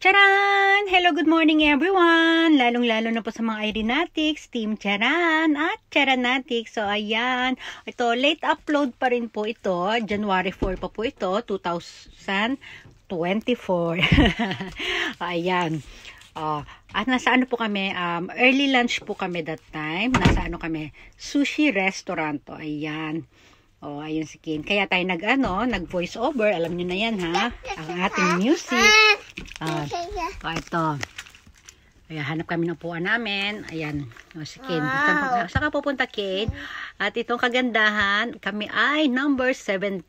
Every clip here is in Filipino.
Charan! Hello, good morning everyone! Lalong-lalo na po sa mga Irenatics, Team Charan at Charanatics. So, ayan. Ito, late upload pa rin po ito. January 4 pa po ito, 2024. Ayan. At nasa ano po kami, early lunch po kami that time. Nasa ano kami, sushi restaurant. Ayan. Ayun si Kin. Kaya tayo nag voice over. Alam niyo na yan, ha? Ang ating music. Ito. Ayan, hanap kami ng puan namin. Ayan. Si Kin. Saan ka pupunta, Kin? At itong kagandahan, kami ay number 17.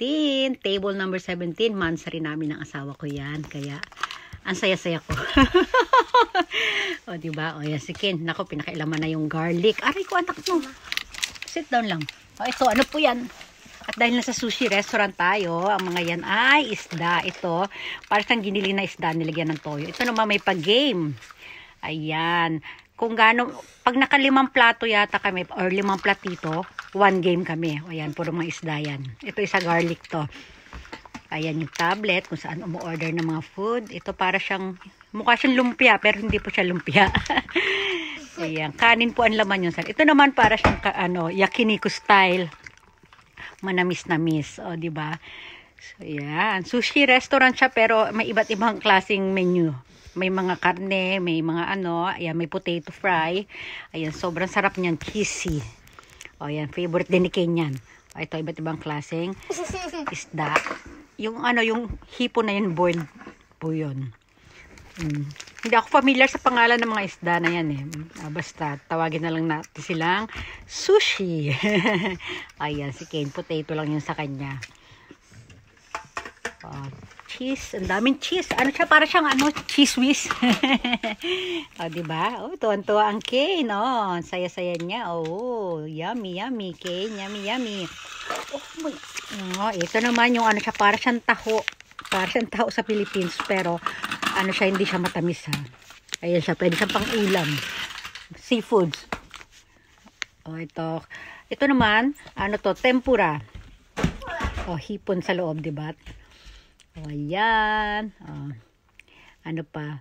Table number 17. Mansari namin ng asawa ko yan. Kaya, ang saya-saya ko. Diba? Ayan si Kin. Naku, pinakailaman na yung garlic. Aray ko, anak mo. Sit down lang. Ito, ano po yan? At dahil nasa sushi restaurant tayo, ang mga yan ay isda. Ito, para siyang ginili na isda, nilagyan ng toyo. Ito naman may pag-game. Ayan. Kung gaano, pag naka-5 plato yata kami, or 5 platito, 1 game kami. Ayan, puro mga isda yan. Ito isa garlic to. Ayan yung tablet, kung saan umu-order ng mga food. Ito para siyang, mukha siyang lumpia, pero hindi po siya lumpia. Ayan, kanin po ang laman yun. Ito naman para siyang, yakiniku style. Manamis-namis, di ba? So, yan. Sushi restaurant siya, pero may iba't ibang klaseng menu. May mga karne, may mga ayan, may potato fry. Ayan, sobrang sarap niyan, cheesy. Ayan, favorite din ni Kenyan. Ito, iba't ibang klaseng isda. Yung yung hipon na yun, boiled po yun. Hindi ako familiar sa pangalan ng mga isda na yan eh. Basta, tawagin na lang natin silang sushi. Ayan, si Ken, potato lang yun sa kanya. Cheese, ang daming cheese. Ano siya? Para siyang cheese whiz. Diba? Tuwan-tuwa ang Ken. Saya-saya niya. Yummy, yummy, Ken. Yummy, yummy. Ito naman yung siya, para siyang taho. Para siyang taho sa Philippines, pero siya, hindi siya matamis, ha. Ayan siya, pwede siyang pang ulam. Seafoods. Ito naman, tempura. Hipon sa loob, diba? Ayan. Ano pa?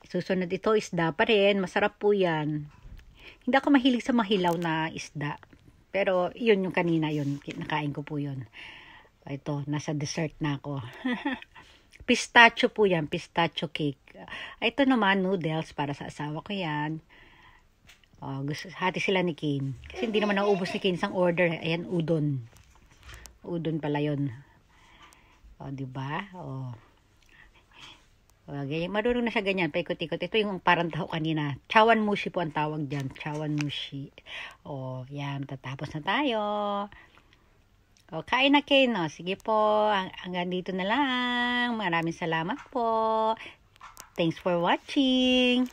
Susunod ito, isda pa rin. Masarap po yan. Hindi ako mahilig sa mahilaw na isda. Pero, yun yung kanina, yun. Nakain ko po yun. Ito, nasa dessert na ako. Pistachio po yan, pistachio cake. Ito naman, noodles para sa asawa ko yan. Hati sila ni Ken. Kasi hindi naman naubos ni Ken isang order. Ayan, udon. Udon pala yun. Diba? Ganyan. Marunong na siya ganyan. Paikot-ikot. Ito yung parang taho kanina. Chawan mushi po ang tawag dyan. Chawan mushi. Yan. Tatapos na tayo. Kain na Ken. Sige po. Hanggang dito na lang. Maraming salamat po. Thanks for watching.